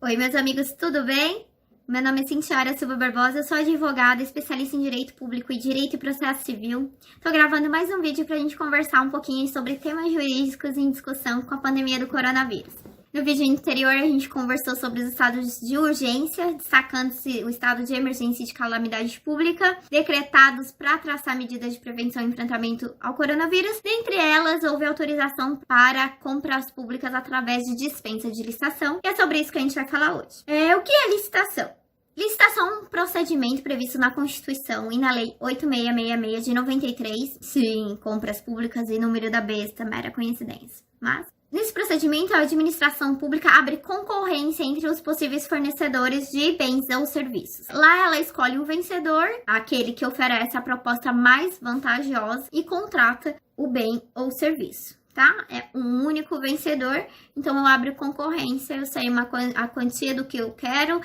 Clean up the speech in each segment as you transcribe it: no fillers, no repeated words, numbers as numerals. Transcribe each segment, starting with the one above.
Oi, meus amigos, tudo bem? Meu nome é Cintiara Silva Barbosa, eu sou advogada, especialista em Direito Público e Direito e Processo Civil. Tô gravando mais um vídeo pra gente conversar um pouquinho sobre temas jurídicos em discussão com a pandemia do coronavírus. No vídeo anterior, a gente conversou sobre os estados de urgência, destacando-se o estado de emergência e de calamidade pública, decretados para traçar medidas de prevenção e enfrentamento ao coronavírus. Dentre elas, houve autorização para compras públicas através de dispensa de licitação, e é sobre isso que a gente vai falar hoje. O que é licitação? Licitação é um procedimento previsto na Constituição e na Lei 8666 de 93, sim, compras públicas e número da besta, mera coincidência. Mas, nesse procedimento, a administração pública abre concorrência entre os possíveis fornecedores de bens ou serviços. Lá ela escolhe um vencedor, aquele que oferece a proposta mais vantajosa e contrata o bem ou serviço. Tá? É um único vencedor, então eu abro concorrência, eu sei a quantia do que eu quero,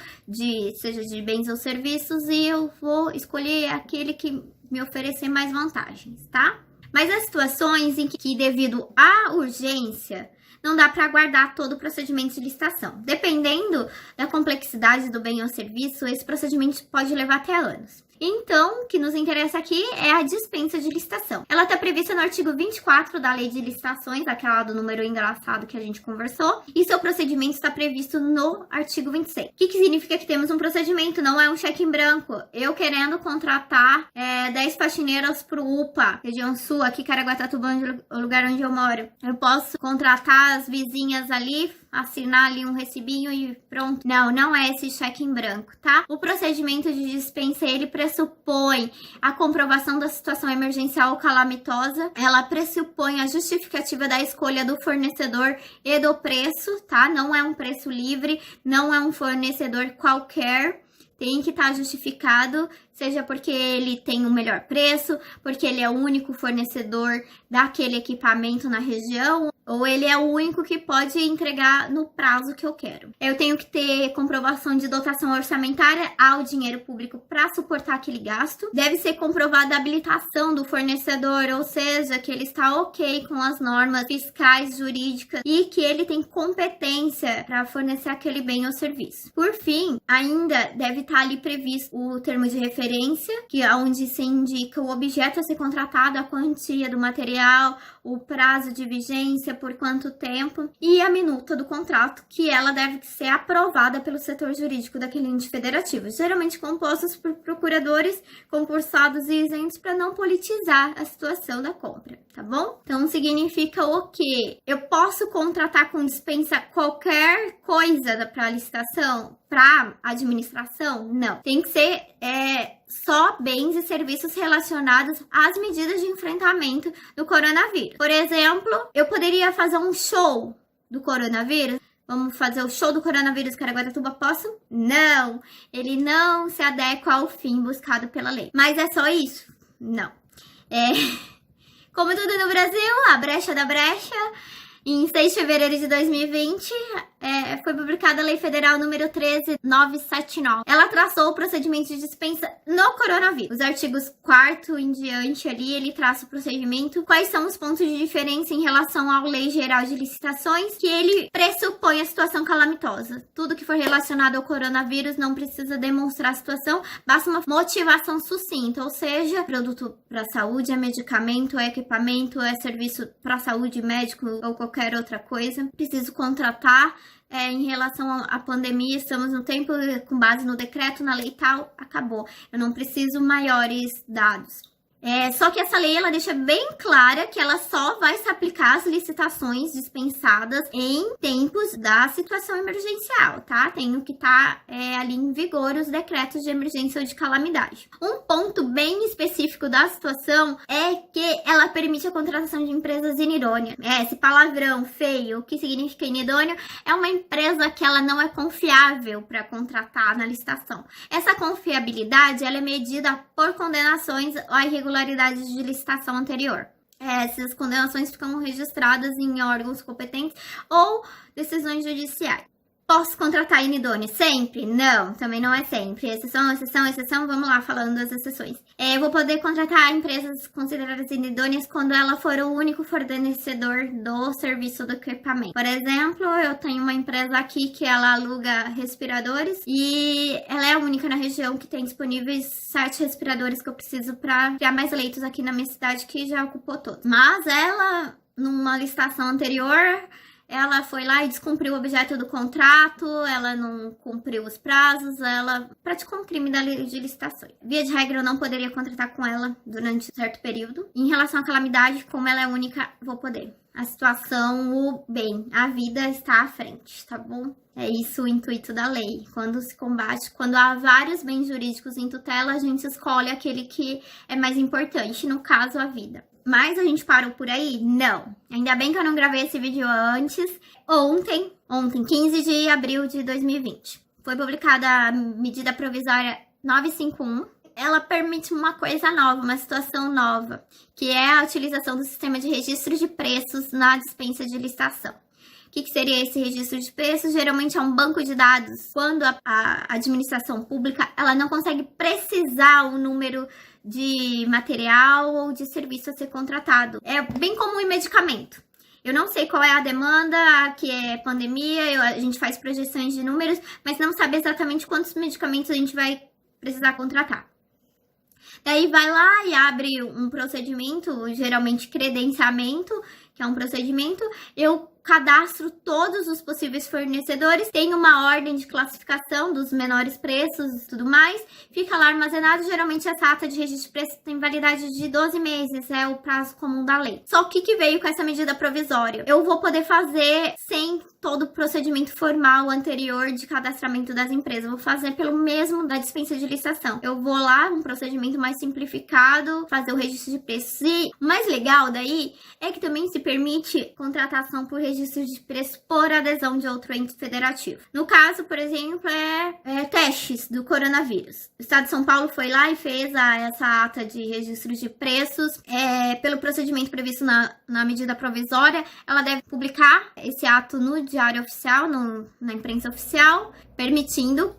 seja de bens ou serviços, e eu vou escolher aquele que me oferecer mais vantagens, tá? Mas há situações em que devido à urgência, não dá para aguardar todo o procedimento de licitação. Dependendo da complexidade do bem ou serviço, esse procedimento pode levar até anos. Então, o que nos interessa aqui é a dispensa de licitação. Ela está prevista no artigo 24 da Lei de Licitações, aquela do número engraçado que a gente conversou, e seu procedimento está previsto no artigo 26. O que significa que temos um procedimento, não é um cheque em branco. Eu querendo contratar 10 faxineiras para o UPA, região sul, aqui Caraguatatuba, o lugar onde eu moro. Eu posso contratar as vizinhas ali, assinar ali um recibinho e pronto. Não é esse cheque em branco, tá? O procedimento de dispensa, ele pressupõe a comprovação da situação emergencial ou calamitosa, ela pressupõe a justificativa da escolha do fornecedor e do preço, tá? Não é um preço livre, não é um fornecedor qualquer, tem que estar justificado, seja porque ele tem o melhor preço, porque ele é o único fornecedor daquele equipamento na região, ou ele é o único que pode entregar no prazo que eu quero. Eu tenho que ter comprovação de dotação orçamentária ao dinheiro público para suportar aquele gasto. Deve ser comprovada a habilitação do fornecedor, ou seja, que ele está ok com as normas fiscais, jurídicas e que ele tem competência para fornecer aquele bem ou serviço. Por fim, ainda deve estar ali previsto o termo de referência, que é onde se indica o objeto a ser contratado, a quantia do material, o prazo de vigência, por quanto tempo, e a minuta do contrato, que ela deve ser aprovada pelo setor jurídico daquele ente federativo, geralmente compostos por procuradores concursados e isentos para não politizar a situação da compra, tá bom? Então significa o quê? Eu posso contratar com dispensa qualquer coisa para licitação, para administração? Não. Tem que ser só bens e serviços relacionados às medidas de enfrentamento do coronavírus. Por exemplo, eu poderia fazer um show do coronavírus. Vamos fazer o show do coronavírus Caraguatatuba, posso? Não, ele não se adequa ao fim buscado pela lei. Mas é só isso? Não. Como tudo no Brasil, a brecha da brecha. Em 6 de fevereiro de 2020, foi publicada a Lei Federal número 13.979. Ela traçou o procedimento de dispensa no coronavírus. Os artigos 4º em diante ali, ele traça o procedimento. Quais são os pontos de diferença em relação à Lei Geral de Licitações? Que ele pressupõe a situação calamitosa. Tudo que for relacionado ao coronavírus não precisa demonstrar a situação, basta uma motivação sucinta, ou seja, produto para saúde, é medicamento, é equipamento, é serviço para saúde, médico ou qualquer outra coisa. Preciso contratar. Em relação à pandemia, estamos no tempo, com base no decreto, na lei e tal, acabou. Eu não preciso maiores dados. Só que essa lei, ela deixa bem clara que ela só vai se aplicar às licitações dispensadas em tempos da situação emergencial, tá? Tem que estar ali em vigor os decretos de emergência ou de calamidade. Um ponto bem específico da situação é que ela permite a contratação de empresas inidôneas. Esse palavrão feio, o que significa inidôneo? É uma empresa que ela não é confiável para contratar na licitação. Essa confiabilidade, ela é medida por condenações a irregularidades de licitação anterior. Essas condenações ficam registradas em órgãos competentes ou decisões judiciais. Posso contratar inidônea sempre? Não, também não é sempre. Exceção, exceção, exceção. Vamos lá, falando das exceções. Vou poder contratar empresas consideradas inidôneas quando ela for o único fornecedor do serviço do equipamento. Por exemplo, eu tenho uma empresa aqui que ela aluga respiradores e ela é a única na região que tem disponíveis 7 respiradores que eu preciso para criar mais leitos aqui na minha cidade, que já ocupou todos. Mas ela, numa licitação anterior, ela foi lá e descumpriu o objeto do contrato, ela não cumpriu os prazos, ela praticou um crime da lei de licitações. Via de regra, eu não poderia contratar com ela durante um certo período. Em relação à calamidade, como ela é única, vou poder. A situação, o bem, a vida está à frente, tá bom? É isso o intuito da lei. Quando se combate, quando há vários bens jurídicos em tutela, a gente escolhe aquele que é mais importante, no caso, a vida. Mas a gente parou por aí? Não. Ainda bem que eu não gravei esse vídeo antes. Ontem, 15 de abril de 2020, foi publicada a medida provisória 951. Ela permite uma coisa nova, uma situação nova, que é a utilização do sistema de registro de preços na dispensa de licitação. O que seria esse registro de preços? Geralmente é um banco de dados. Quando a administração pública ela não consegue precisar o número de material ou de serviço a ser contratado. É bem como em medicamento. Eu não sei qual é a demanda, que é pandemia, a gente faz projeções de números, mas não sabe exatamente quantos medicamentos a gente vai precisar contratar. Daí vai lá e abre um procedimento, geralmente credenciamento, que é um procedimento. Eu cadastro todos os possíveis fornecedores, tem uma ordem de classificação dos menores preços e tudo mais, fica lá armazenado. Geralmente essa ata de registro de preço tem validade de 12 meses, é o prazo comum da lei. Só o que veio com essa medida provisória? Eu vou poder fazer sem todo o procedimento formal anterior de cadastramento das empresas, eu vou fazer pelo mesmo da dispensa de licitação. Eu vou lá, um procedimento mais simplificado, fazer o registro de preços. E o mais legal daí é que também se permite contratação por registro de preço por adesão de outro ente federativo. No caso, por exemplo, testes do coronavírus. O Estado de São Paulo foi lá e fez essa ata de registro de preços. Pelo procedimento previsto na medida provisória, ela deve publicar esse ato no Diário Oficial, na imprensa oficial, permitindo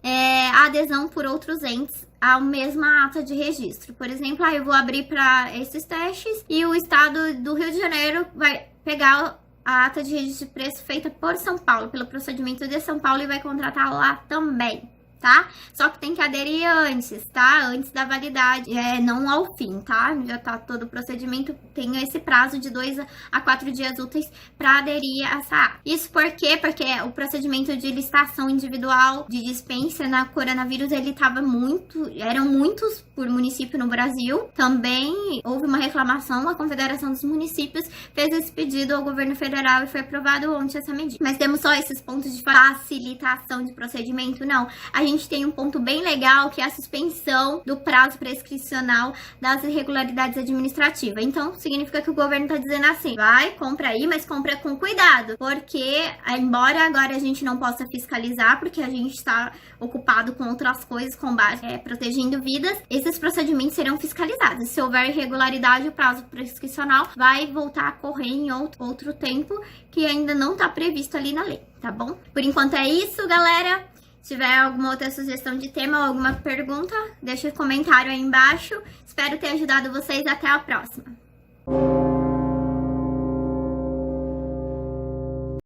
a adesão por outros entes à mesma ata de registro. Por exemplo, eu vou abrir para esses testes e o Estado do Rio de Janeiro vai pegar a ata de registro de preço feita por São Paulo, pelo procedimento de São Paulo, e vai contratar lá também, tá? Só que tem que aderir antes, tá? Antes da validade, não ao fim, tá? Já tá todo o procedimento, tem esse prazo de 2 a 4 dias úteis para aderir a essa ata. Isso por quê? Porque o procedimento de licitação individual de dispensa na coronavírus, eram muitos por município no Brasil. Também houve uma reclamação, a Confederação dos Municípios fez esse pedido ao governo federal e foi aprovado ontem essa medida. Mas temos só esses pontos de facilitação de procedimento? Não. A gente tem um ponto bem legal, que é a suspensão do prazo prescricional das irregularidades administrativas. Então, significa que o governo tá dizendo assim, vai, compra aí, mas compra com cuidado, porque, embora agora a gente não possa fiscalizar, porque a gente está ocupado com outras coisas, protegendo vidas, esses procedimentos serão fiscalizados. Se houver irregularidade, o prazo prescricional vai voltar a correr em outro tempo, que ainda não tá previsto ali na lei, tá bom? Por enquanto é isso, galera. Se tiver alguma outra sugestão de tema ou alguma pergunta, deixa um comentário aí embaixo. Espero ter ajudado vocês. Até a próxima!